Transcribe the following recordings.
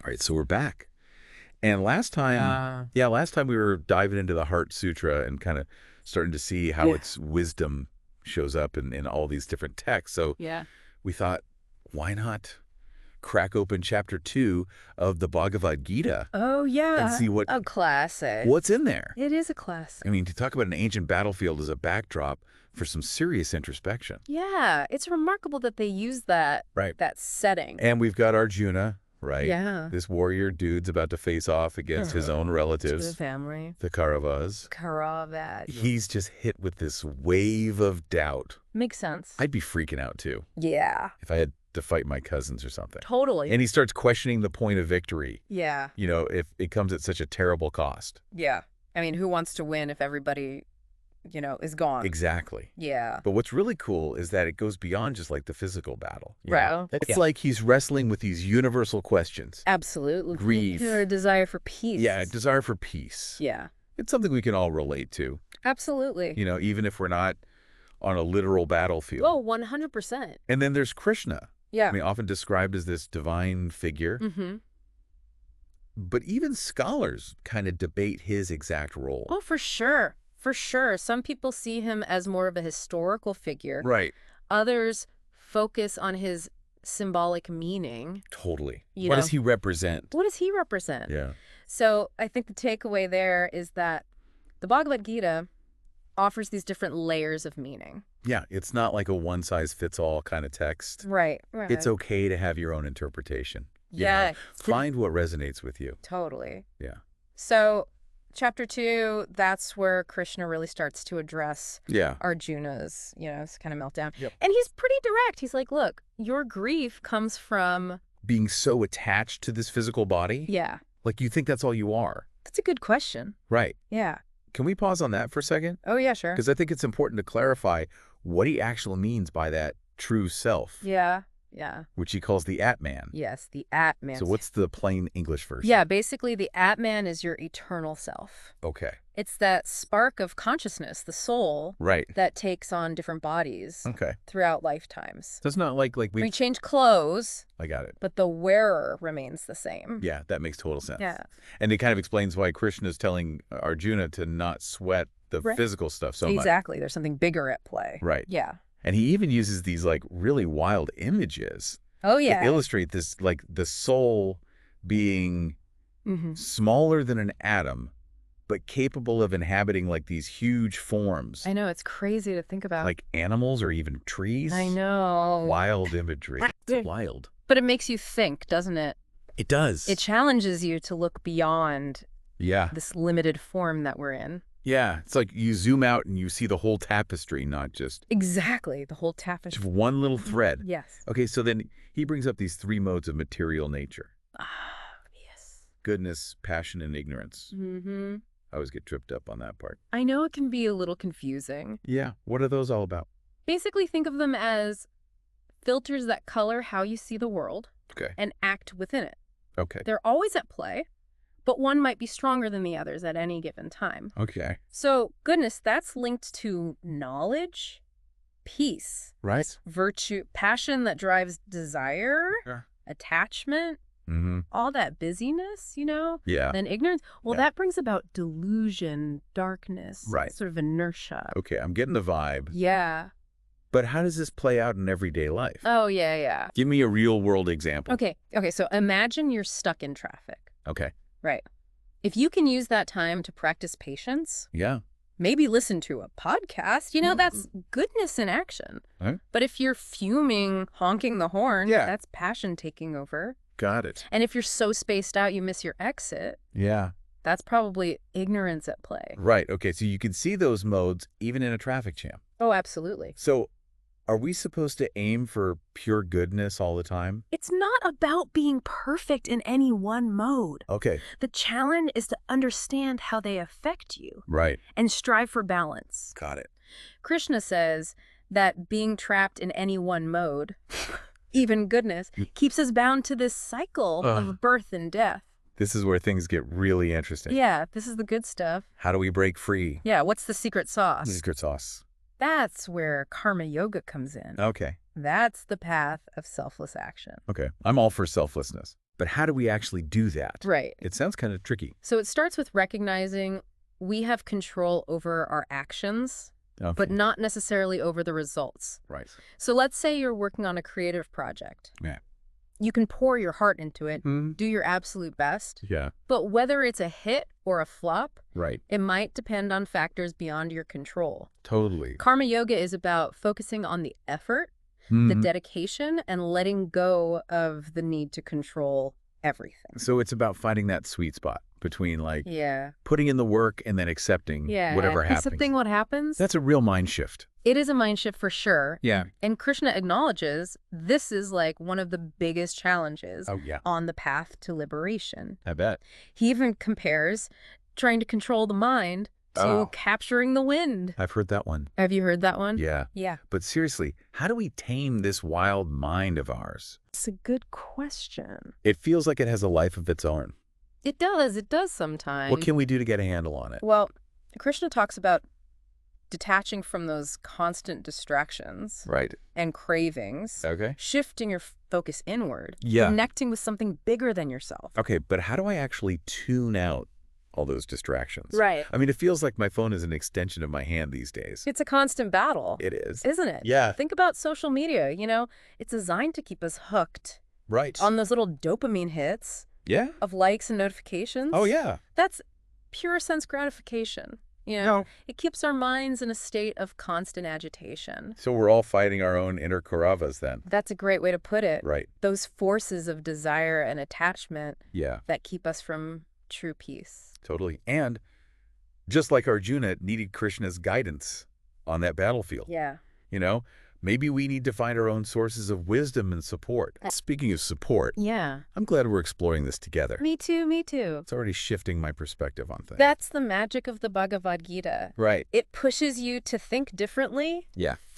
All right, so we're back. And last time, last time we were diving into the Heart Sutra and kind of starting to see how its wisdom shows up in all these different texts. So we thought, why not crack open chapter 2 of the Bhagavad Gita? Oh, yeah. And see a classic. what's in there. It is a classic. I mean, to talk about an ancient battlefield as a backdrop for some serious introspection. Yeah, it's remarkable that they use that setting. And we've got Arjuna, right? Yeah. This warrior dude's about to face off against his own relatives. The family. The Kauravas. He's just hit with this wave of doubt. Makes sense. I'd be freaking out too. Yeah. If I had to fight my cousins or something. Totally. And he starts questioning the point of victory. Yeah. You know, if it comes at such a terrible cost. Yeah. I mean, who wants to win if everybody, is gone? Exactly. Yeah. But what's really cool is that it goes beyond just like the physical battle. Right. It's like he's wrestling with these universal questions. Absolutely. Grief. Or a desire for peace. Yeah, a desire for peace. Yeah. It's something we can all relate to. Absolutely. Even if we're not on a literal battlefield. Oh, 100%. And then there's Krishna. Yeah. I mean, often described as this divine figure. Mm-hmm. But even scholars kind of debate his exact role. Oh, for sure. For sure. Some people see him as more of a historical figure. Right. Others focus on his symbolic meaning. Totally. What does he represent? What does he represent? Yeah. So I think the takeaway there is that the Bhagavad Gita offers these different layers of meaning. Yeah, it's not like a one-size-fits-all kind of text. Right. It's okay to have your own interpretation. Yeah. Find what resonates with you. Totally. Yeah. So chapter 2, that's where Krishna really starts to address Arjuna's, kind of meltdown. Yep. And he's pretty direct. He's like, look, your grief comes from being so attached to this physical body? Yeah. Like you think that's all you are? That's a good question. Right. Yeah. Can we pause on that for a second? Oh, yeah, sure. Because I think it's important to clarify what he actually means by that true self. Yeah. Yeah. Which he calls the Atman. Yes, the Atman. So what's the plain English version? Yeah, basically the Atman is your eternal self. Okay. It's that spark of consciousness, the soul, that takes on different bodies throughout lifetimes. So it's not like we change clothes. I got it. But the wearer remains the same. Yeah, that makes total sense. Yeah. And it kind of explains why Krishna is telling Arjuna to not sweat the physical stuff so much. Exactly. There's something bigger at play. Right. Yeah. And he even uses these like really wild images. Oh, yeah. To illustrate this, like the soul being smaller than an atom, but capable of inhabiting like these huge forms. I know. It's crazy to think about. Like animals or even trees. I know. Wild imagery. It's wild. But it makes you think, doesn't it? It does. It challenges you to look beyond this limited form that we're in. Yeah, it's like you zoom out and you see the whole tapestry, not just... Exactly, the whole tapestry. Just one little thread. Yes. Okay, so then he brings up these 3 modes of material nature. Yes. Goodness, passion, and ignorance. Mm-hmm. I always get tripped up on that part. I know it can be a little confusing. Yeah, what are those all about? Basically, think of them as filters that color how you see the world and act within it. Okay. They're always at play. But one might be stronger than the others at any given time. Okay. So, goodness, that's linked to knowledge, peace, virtue, passion that drives desire, attachment, all that busyness, Yeah. Then ignorance. Well, that brings about delusion, darkness, sort of inertia. Okay, I'm getting the vibe. Yeah. But how does this play out in everyday life? Oh, yeah. Give me a real world example. Okay, so imagine you're stuck in traffic. Okay. Right. If you can use that time to practice patience, maybe listen to a podcast, that's goodness in action. But if you're fuming, honking the horn, that's passion taking over. Got it. And if you're so spaced out you miss your exit, that's probably ignorance at play. Right. Okay, so you can see those modes even in a traffic jam. Oh, absolutely. So are we supposed to aim for pure goodness all the time? It's not about being perfect in any one mode. Okay. The challenge is to understand how they affect you. Right. And strive for balance. Got it. Krishna says that being trapped in any one mode, even goodness, keeps us bound to this cycle of birth and death. This is where things get really interesting. Yeah, this is the good stuff. How do we break free? Yeah, what's the secret sauce? The secret sauce. That's where Karma Yoga comes in. Okay. That's the path of selfless action. Okay. I'm all for selflessness. But how do we actually do that? Right. It sounds kind of tricky. So it starts with recognizing we have control over our actions, but not necessarily over the results. Right. So let's say you're working on a creative project. Yeah. You can pour your heart into it, do your absolute best. Yeah. But whether it's a hit or a flop, right, it might depend on factors beyond your control. Totally. Karma yoga is about focusing on the effort, the dedication, and letting go of the need to control everything. So it's about finding that sweet spot between yeah, putting in the work and then accepting whatever happens. Accepting what happens. That's a real mind shift. It is a mind shift for sure. Yeah. And Krishna acknowledges this is one of the biggest challenges on the path to liberation. I bet. He even compares trying to control the mind to capturing the wind. I've heard that one. Have you heard that one? Yeah. Yeah. But seriously, how do we tame this wild mind of ours? It's a good question. It feels like it has a life of its own. It does. It does sometimes. What can we do to get a handle on it? Well, Krishna talks about detaching from those constant distractions and cravings, shifting your focus inward, connecting with something bigger than yourself. Okay, but how do I actually tune out all those distractions? Right. I mean, it feels like my phone is an extension of my hand these days. It's a constant battle. It is. Isn't it? Yeah. Think about social media, it's designed to keep us hooked. Right. On those little dopamine hits. Yeah. Of likes and notifications. Oh, yeah. That's pure sense gratification. It keeps our minds in a state of constant agitation. So we're all fighting our own inner Kauravas then. That's a great way to put it. Right. Those forces of desire and attachment that keep us from true peace. Totally. And just like Arjuna needed Krishna's guidance on that battlefield. Yeah. Maybe we need to find our own sources of wisdom and support. Speaking of support, I'm glad we're exploring this together. Me too, me too. It's already shifting my perspective on things. That's the magic of the Bhagavad Gita. Right. It pushes you to think differently,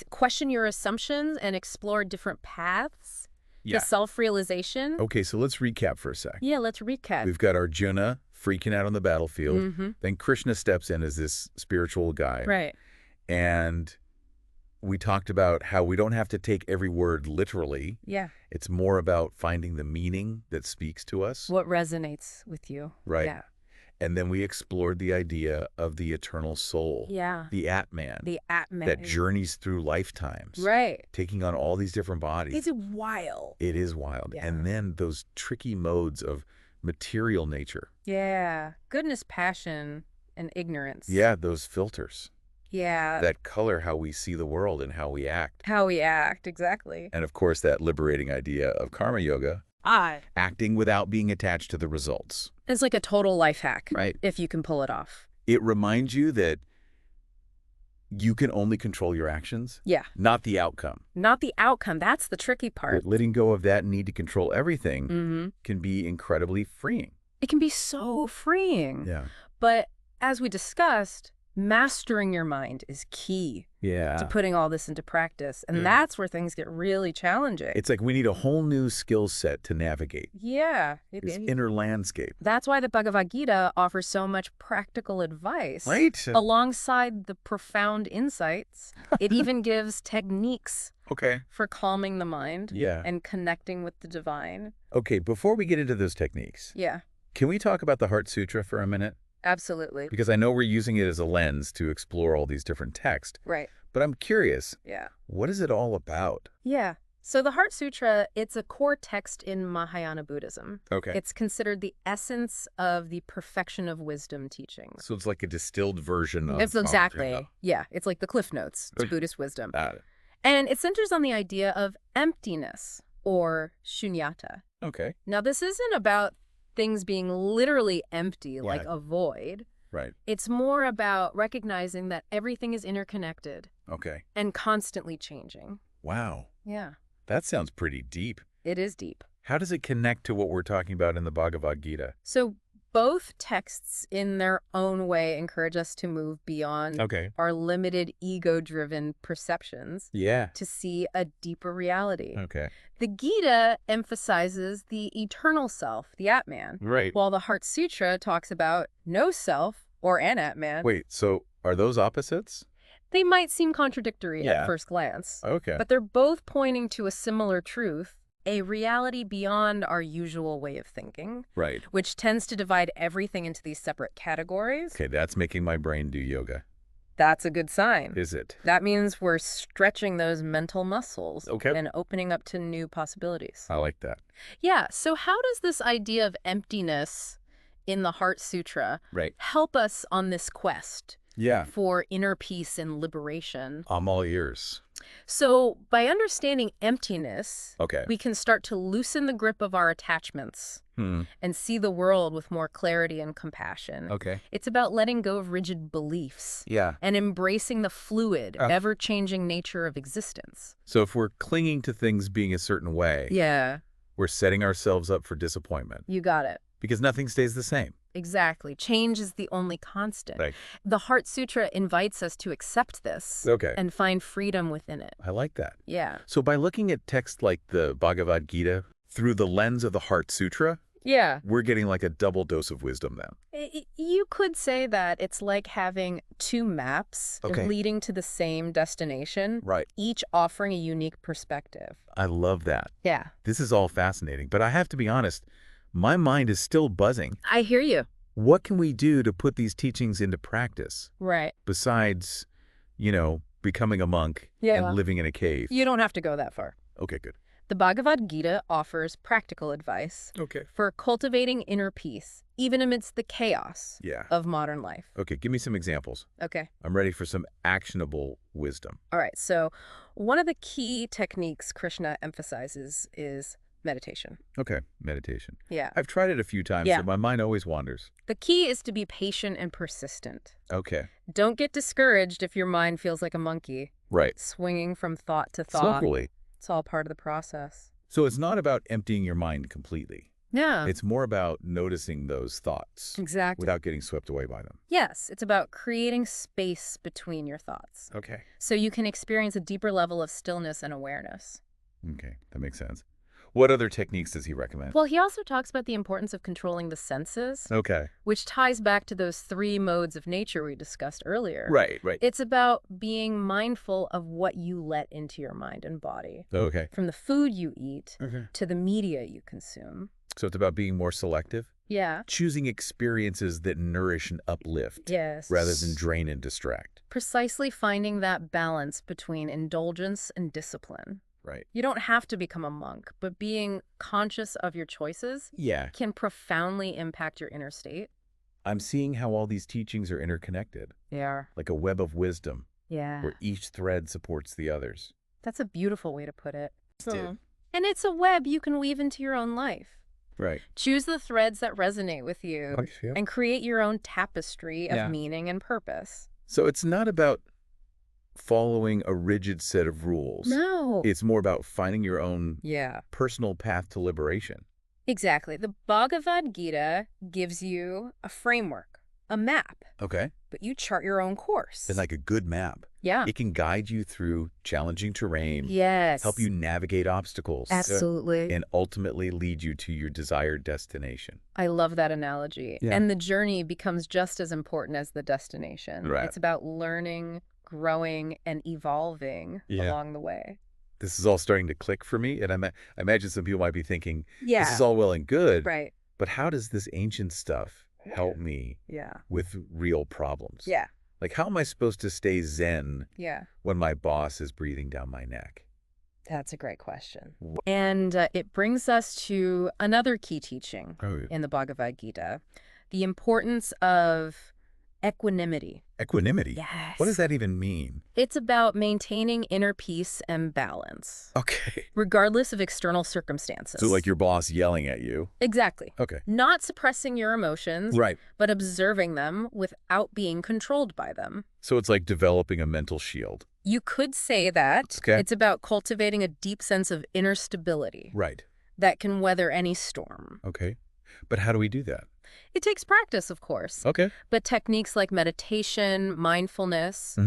question your assumptions, and explore different paths to self-realization. Okay, so let's recap for a sec. Yeah, let's recap. We've got Arjuna freaking out on the battlefield. Then Krishna steps in as this spiritual guide. Right. And we talked about how we don't have to take every word literally. Yeah. It's more about finding the meaning that speaks to us. What resonates with you. Right. Yeah. And then we explored the idea of the eternal soul. Yeah. The Atman. The Atman. That journeys through lifetimes. Right. Taking on all these different bodies. It's wild. It is wild. Yeah. And then those tricky modes of material nature. Yeah. Goodness, passion, and ignorance. Yeah, those filters. Yeah. That color how we see the world and how we act. How we act, exactly. And of course, that liberating idea of karma yoga. Acting without being attached to the results. It's like a total life hack. Right. If you can pull it off. It reminds you that you can only control your actions. Yeah. Not the outcome. Not the outcome. That's the tricky part. Letting go of that need to control everything can be incredibly freeing. It can be so freeing. Yeah. But as we discussed, mastering your mind is key to putting all this into practice. And that's where things get really challenging. It's like we need a whole new skill set to navigate. Yeah. This inner landscape. That's why the Bhagavad Gita offers so much practical advice. Right. Alongside the profound insights, it even gives techniques for calming the mind and connecting with the divine. Okay, before we get into those techniques, can we talk about the Heart Sutra for a minute? Absolutely. Because I know we're using it as a lens to explore all these different texts. Right. But I'm curious. Yeah. What is it all about? Yeah. So the Heart Sutra, it's a core text in Mahayana Buddhism. Okay. It's considered the essence of the perfection of wisdom teachings. So it's like a distilled version of... It's exactly. Yeah. It's like the Cliff Notes to Buddhist wisdom. Got it. And it centers on the idea of emptiness or shunyata. Okay. Now, this isn't about things being literally empty, like a void. Right. It's more about recognizing that everything is interconnected. Okay. And constantly changing. Wow. Yeah. That sounds pretty deep. It is deep. How does it connect to what we're talking about in the Bhagavad Gita? So both texts in their own way encourage us to move beyond our limited ego-driven perceptions to see a deeper reality. Okay. The Gita emphasizes the eternal self, the Atman. Right. While the Heart Sutra talks about no self or an Atman. Wait, so are those opposites? They might seem contradictory at first glance. Okay. But they're both pointing to a similar truth A reality beyond our usual way of thinking. Right. Which tends to divide everything into these separate categories. Okay, that's making my brain do yoga. That's a good sign. Is it? That means we're stretching those mental muscles and opening up to new possibilities. I like that. Yeah, so how does this idea of emptiness in the Heart Sutra help us on this quest for inner peace and liberation? I'm all ears. So by understanding emptiness, we can start to loosen the grip of our attachments and see the world with more clarity and compassion. It's about letting go of rigid beliefs and embracing the fluid, ever-changing nature of existence. So if we're clinging to things being a certain way, we're setting ourselves up for disappointment. You got it. Because nothing stays the same. Exactly. Change is the only constant. The Heart Sutra invites us to accept this and find freedom within it. I like that. Yeah. So by looking at texts like the Bhagavad Gita through the lens of the Heart Sutra, we're getting like a double dose of wisdom then. You could say that it's like having two maps leading to the same destination, each offering a unique perspective. I love that. Yeah. This is all fascinating, but I have to be honest, my mind is still buzzing. I hear you. What can we do to put these teachings into practice? Right. Besides, you know, becoming a monk and living in a cave. You don't have to go that far. Okay, good. The Bhagavad Gita offers practical advice for cultivating inner peace, even amidst the chaos of modern life. Okay, give me some examples. Okay. I'm ready for some actionable wisdom. All right, so one of the key techniques Krishna emphasizes is meditation. Okay, meditation. Yeah. I've tried it a few times, so my mind always wanders. The key is to be patient and persistent. Okay. Don't get discouraged if your mind feels like a monkey. Right. Swinging from thought to thought. Totally. It's all part of the process. So it's not about emptying your mind completely. Yeah. It's more about noticing those thoughts. Exactly. Without getting swept away by them. Yes, it's about creating space between your thoughts. Okay. So you can experience a deeper level of stillness and awareness. Okay, that makes sense. What other techniques does he recommend? Well, he also talks about the importance of controlling the senses. Okay. Which ties back to those 3 modes of nature we discussed earlier. Right. It's about being mindful of what you let into your mind and body. Okay. From the food you eat to the media you consume. So it's about being more selective? Yeah. Choosing experiences that nourish and uplift. Yes. Rather than drain and distract. Precisely finding that balance between indulgence and discipline. Right. You don't have to become a monk, but being conscious of your choices can profoundly impact your inner state. I'm seeing how all these teachings are interconnected. They are. Like a web of wisdom. Yeah. Where each thread supports the others. That's a beautiful way to put it. And it's a web you can weave into your own life. Right. Choose the threads that resonate with you and create your own tapestry of meaning and purpose. So it's not about following a rigid set of rules. No. It's more about finding your own personal path to liberation. Exactly. The Bhagavad Gita gives you a framework, a map. Okay. But you chart your own course. It's like a good map. Yeah. It can guide you through challenging terrain. Yes. Help you navigate obstacles. Absolutely. And ultimately lead you to your desired destination. I love that analogy. Yeah. And the journey becomes just as important as the destination. Right. It's about learning, growing, and evolving along the way. This is all starting to click for me. And I imagine some people might be thinking, this is all well and good. Right. But how does this ancient stuff help me with real problems? Yeah. Like, how am I supposed to stay zen when my boss is breathing down my neck? That's a great question. And it brings us to another key teaching in the Bhagavad Gita, the importance of equanimity. Equanimity? Yes. What does that even mean? It's about maintaining inner peace and balance. Okay. Regardless of external circumstances. So like your boss yelling at you? Exactly. Okay. Not suppressing your emotions. Right. But observing them without being controlled by them. So it's like developing a mental shield. You could say that. Okay. It's about cultivating a deep sense of inner stability. Right. That can weather any storm. Okay. But how do we do that? It takes practice, of course. Okay. But techniques like meditation, mindfulness,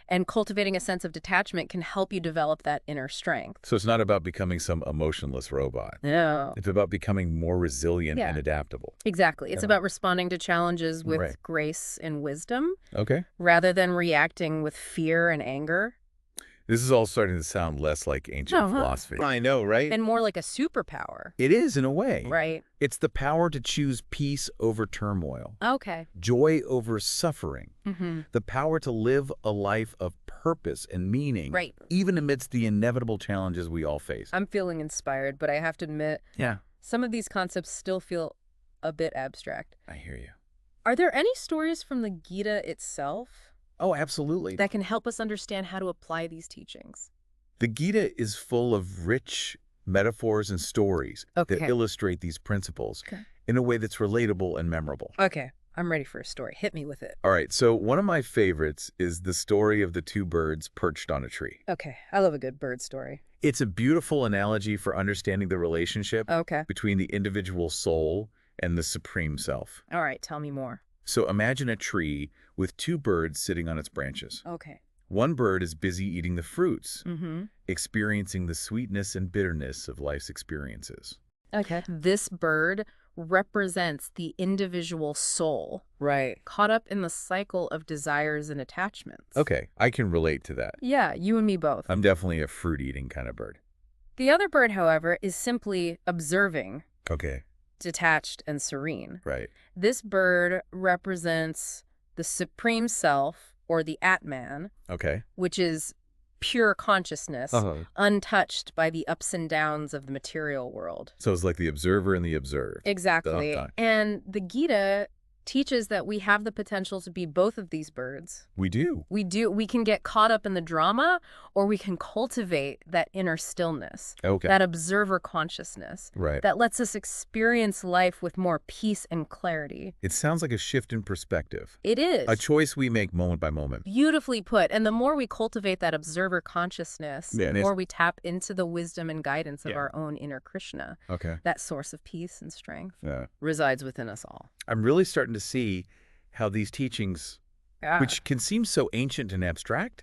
and cultivating a sense of detachment can help you develop that inner strength. So it's not about becoming some emotionless robot. No. It's about becoming more resilient and adaptable. Exactly. It's about responding to challenges with grace and wisdom. Okay. Rather than reacting with fear and anger. This is all starting to sound less like ancient philosophy. I know, right? And more like a superpower. It is, in a way. Right. It's the power to choose peace over turmoil. Okay. Joy over suffering. Mm-hmm. The power to live a life of purpose and meaning. Right. Even amidst the inevitable challenges we all face. I'm feeling inspired, but I have to admit, some of these concepts still feel a bit abstract. I hear you. Are there any stories from the Gita itself? Oh, absolutely. That can help us understand how to apply these teachings. The Gita is full of rich metaphors and stories that illustrate these principles in a way that's relatable and memorable. Okay, I'm ready for a story. Hit me with it. All right, so one of my favorites is the story of the two birds perched on a tree. Okay, I love a good bird story. It's a beautiful analogy for understanding the relationship between the individual soul and the supreme self. All right, tell me more. So imagine a tree with two birds sitting on its branches. Okay. One bird is busy eating the fruits, experiencing the sweetness and bitterness of life's experiences. Okay. This bird represents the individual soul. Right. Caught up in the cycle of desires and attachments. Okay, I can relate to that. Yeah, you and me both. I'm definitely a fruit-eating kind of bird. The other bird, however, is simply observing. Okay. Detached and serene. Right. This bird represents the supreme self, or the Atman, which is pure consciousness, untouched by the ups and downs of the material world. So it's like the observer and the observed. Exactly. And the Gita teaches that we have the potential to be both of these birds. We do. We do. We can get caught up in the drama, or we can cultivate that inner stillness, that observer consciousness, that lets us experience life with more peace and clarity. It sounds like a shift in perspective. It is. A choice we make moment by moment. Beautifully put. And the more we cultivate that observer consciousness, the more we tap into the wisdom and guidance of our own inner Krishna. That source of peace and strength resides within us all. I'm really starting to see how these teachings, which can seem so ancient and abstract,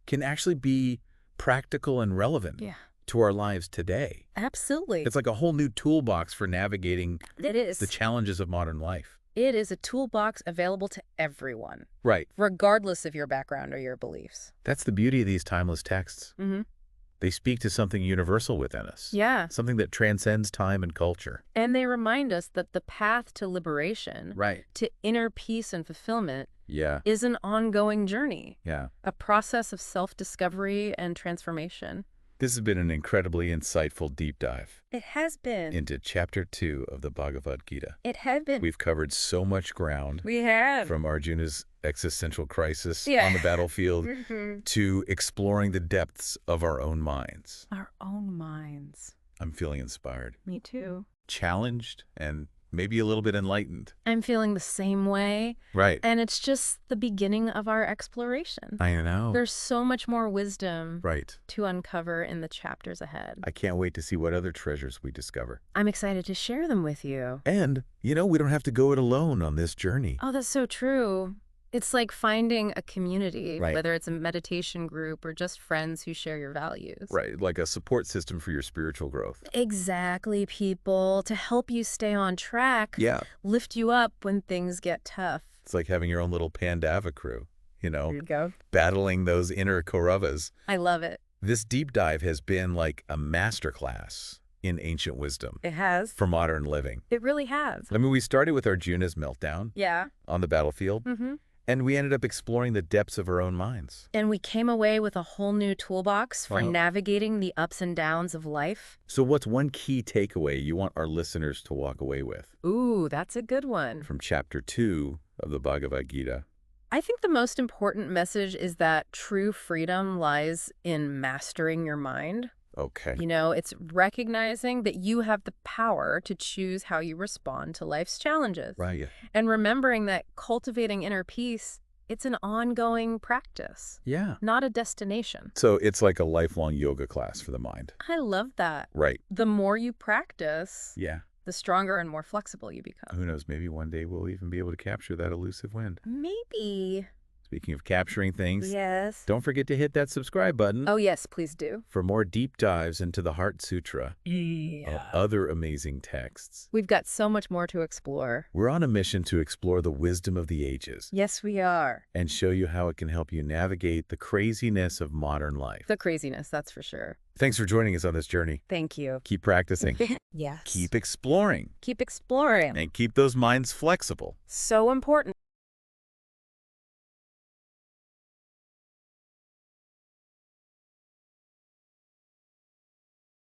can actually be practical and relevant to our lives today. Absolutely. It's like a whole new toolbox for navigating the challenges of modern life. It is a toolbox available to everyone. Right. Regardless of your background or your beliefs. That's the beauty of these timeless texts. They speak to something universal within us. Yeah. Something that transcends time and culture. And they remind us that the path to liberation, to inner peace and fulfillment, is an ongoing journey. A process of self-discovery and transformation. This has been an incredibly insightful deep dive. It has been. Into Chapter 2 of the Bhagavad Gita. It has been. We've covered so much ground. We have. From Arjuna's existential crisis on the battlefield to exploring the depths of our own minds. Our own minds. I'm feeling inspired. Me too. Challenged and maybe a little bit enlightened. I'm feeling the same way. Right. And it's just the beginning of our exploration. I know. There's so much more wisdom to uncover in the chapters ahead. I can't wait to see what other treasures we discover. I'm excited to share them with you. And, you know, we don't have to go it alone on this journey. Oh, that's so true. It's like finding a community, whether it's a meditation group or just friends who share your values. Right, like a support system for your spiritual growth. Exactly, people, to help you stay on track, lift you up when things get tough. It's like having your own little Pandava crew, you know, there you go. Battling those inner Kauravas. I love it. This deep dive has been like a masterclass in ancient wisdom. It has. For modern living. It really has. I mean, we started with Arjuna's meltdown on the battlefield. And we ended up exploring the depths of our own minds. And we came away with a whole new toolbox for navigating the ups and downs of life. So what's one key takeaway you want our listeners to walk away with? Ooh, that's a good one. From Chapter 2 of the Bhagavad Gita. I think the most important message is that true freedom lies in mastering your mind. Okay. You know, it's recognizing that you have the power to choose how you respond to life's challenges. Right. Yeah. And remembering that cultivating inner peace, it's an ongoing practice. Yeah. Not a destination. So it's like a lifelong yoga class for the mind. I love that. Right. The more you practice, the stronger and more flexible you become. Who knows, maybe one day we'll even be able to capture that elusive wind. Maybe. Speaking of capturing things, yes, don't forget to hit that subscribe button. Oh, yes, please do. For more deep dives into the Heart Sutra and other amazing texts. We've got so much more to explore. We're on a mission to explore the wisdom of the ages. Yes, we are. And show you how it can help you navigate the craziness of modern life. The craziness, that's for sure. Thanks for joining us on this journey. Thank you. Keep practicing. Yes. Keep exploring. Keep exploring. And keep those minds flexible. So important.